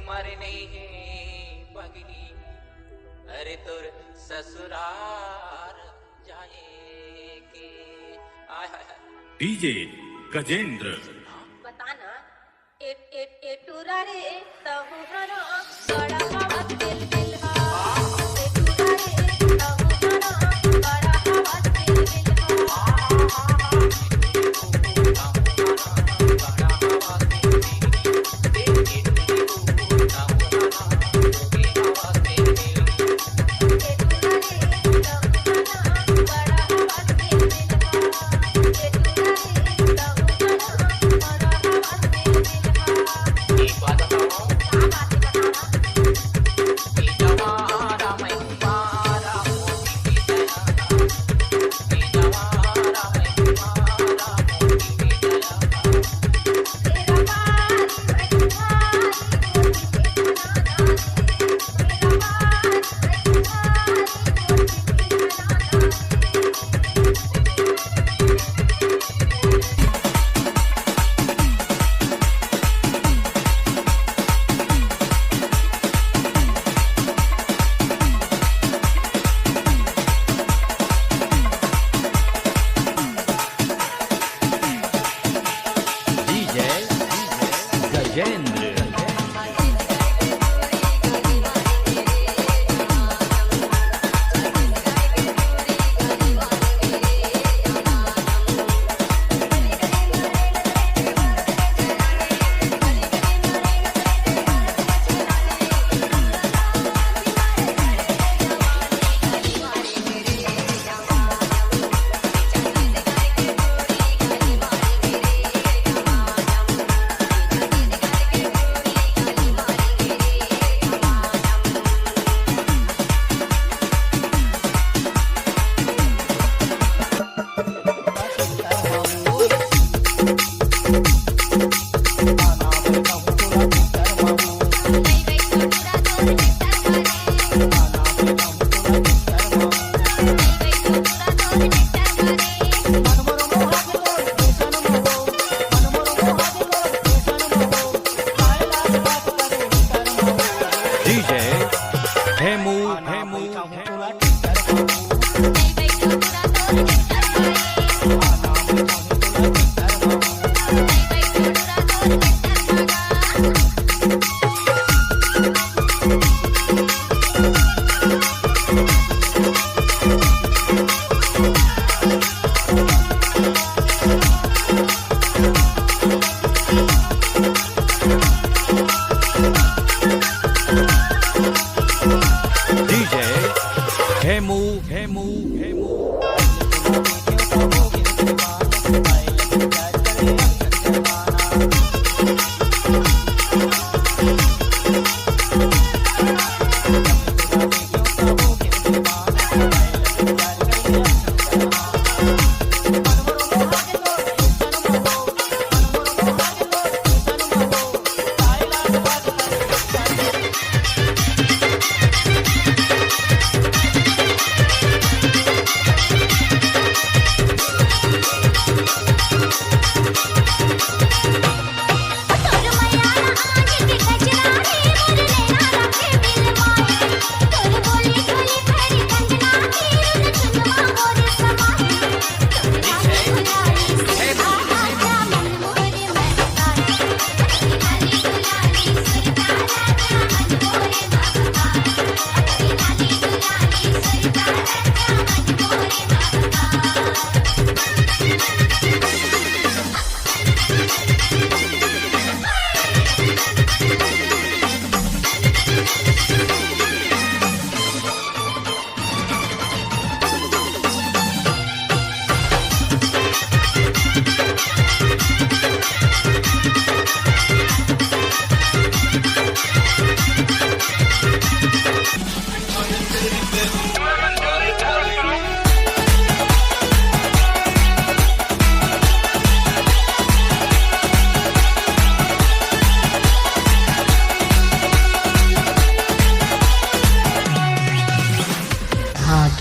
मरने पगली अरे तुर ससुरार जाएगी। डीजे गजेंद्र बताना ए टूरा रे तहु हरा बड़ा हवा दिल दिल हा ए टूरा रे तहु हरा बड़ा हवा दिल दिल हा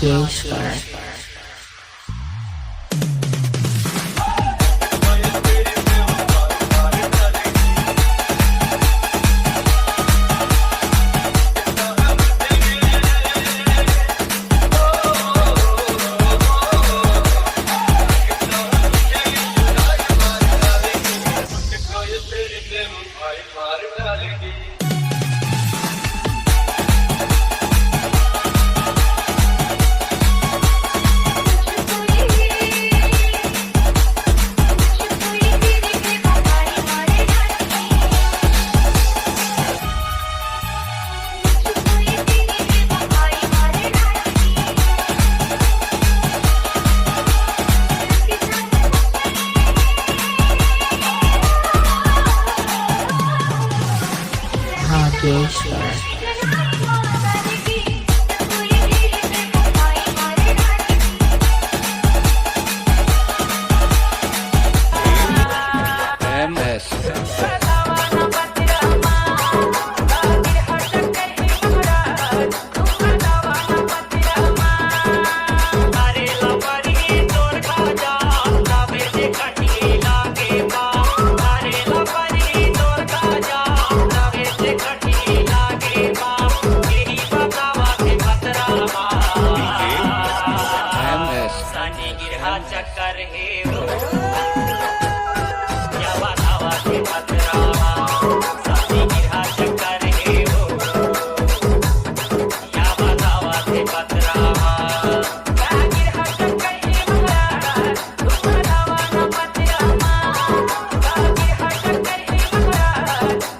Geshwar. Mukesh Raj. चक्कर हे वो या बतावा के पतरावा साथी गिरा चक्कर हे वो या बतावा के पतरावा या गिरा चक्कर हे मगरा तू बतावा ना पतरावा या गिरा चक्कर हे मगरा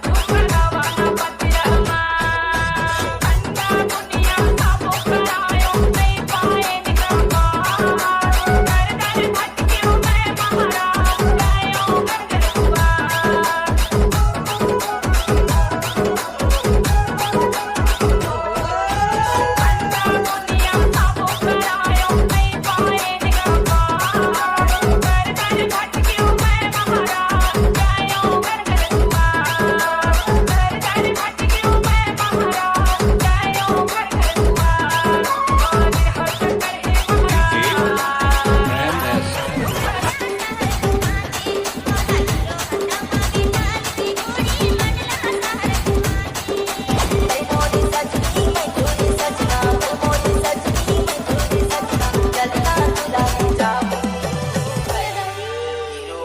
तू बतावा ना पतरावा अन्ना दुनिया साबो करायो नहीं पाए निकामा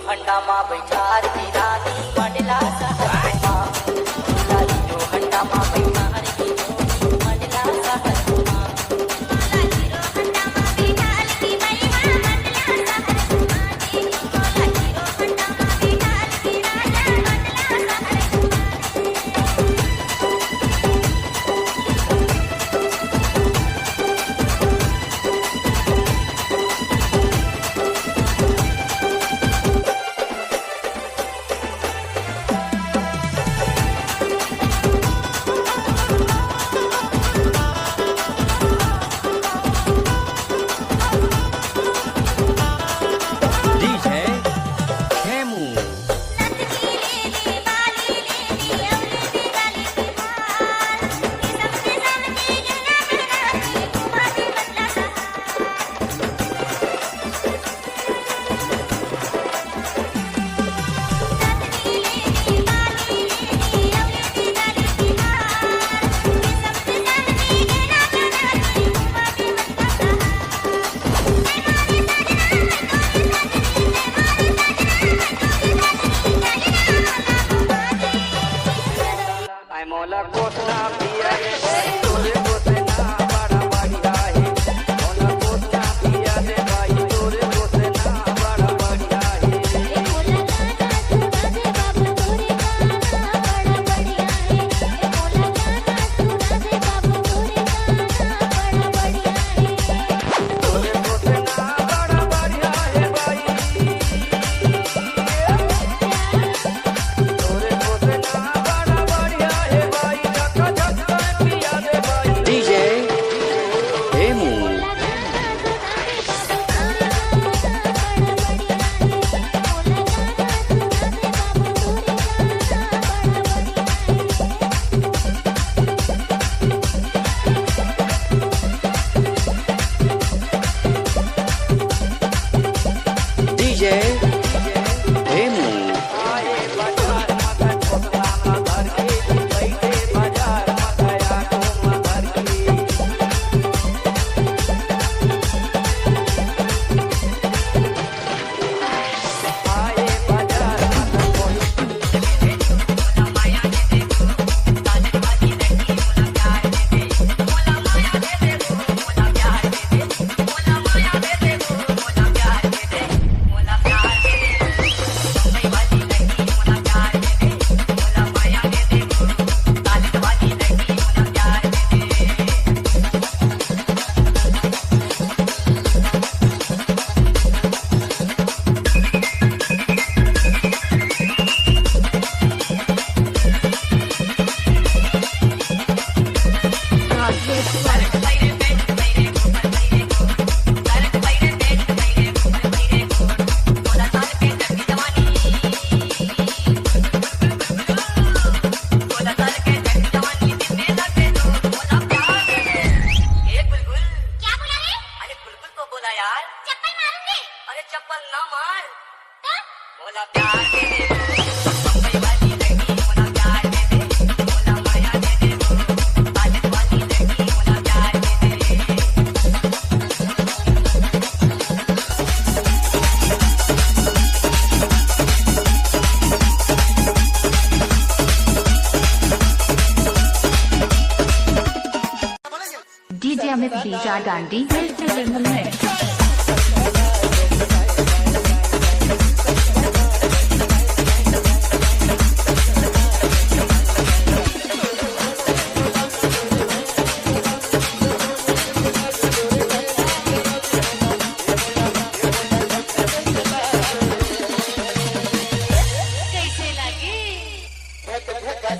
हंडामा बैठार की रानी मंडला सहरमा लालियो हंडामा बैठार की रानी मंडला सहरमा लालियो हंडामा बैठार की महिमा मंडला सहरमा लालियो हंडामा बैठार की राजा मंडला मोला कोसना पिया रे तोरे कोसना बड़ा बढ़िया है मोला कोसना पिया रे भाई तोरे कोसना बड़ा बढ़िया है मोला गाना सुना दे बाबू तोरे गाना बड़ा बढ़िया है मोला गाना सुना दे बाबू तोरे गाना बड़ा बढ़िया है तोरे कोसना बड़ा बढ़िया है भाई तोरे कोसना बड़ा बढ़िया है भाई झटका झटका पिया रे Amit Bija Gandhi, Mr. in the mix.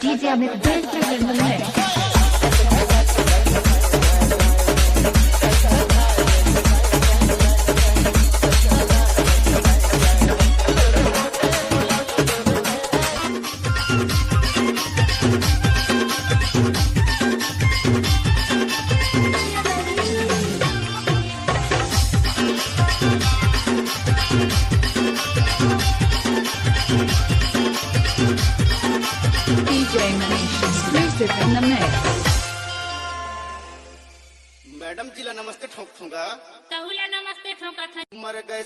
DJ Amit Bija in the mix. DJ Manish, exclusive in the mix. Madam जी ला नमस्ते ठोक दूंगा तहुला नमस्ते ठोका था मर गए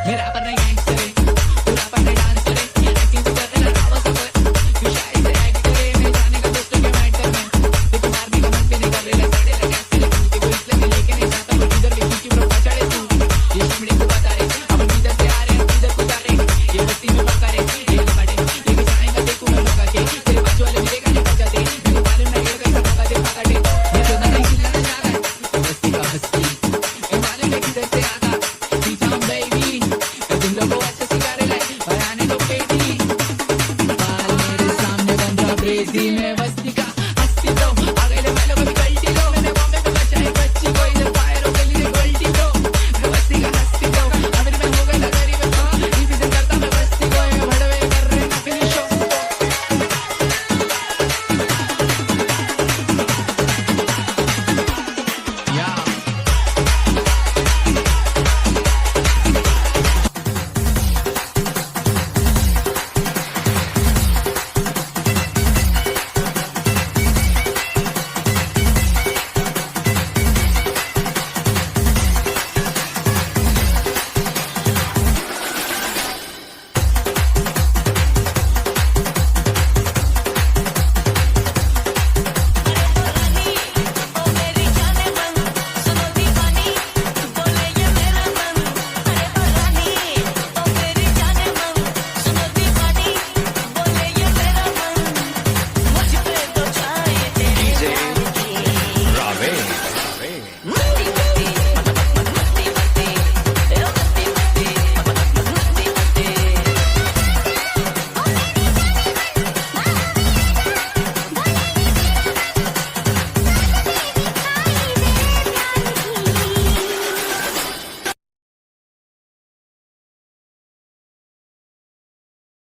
मेरा पर नहीं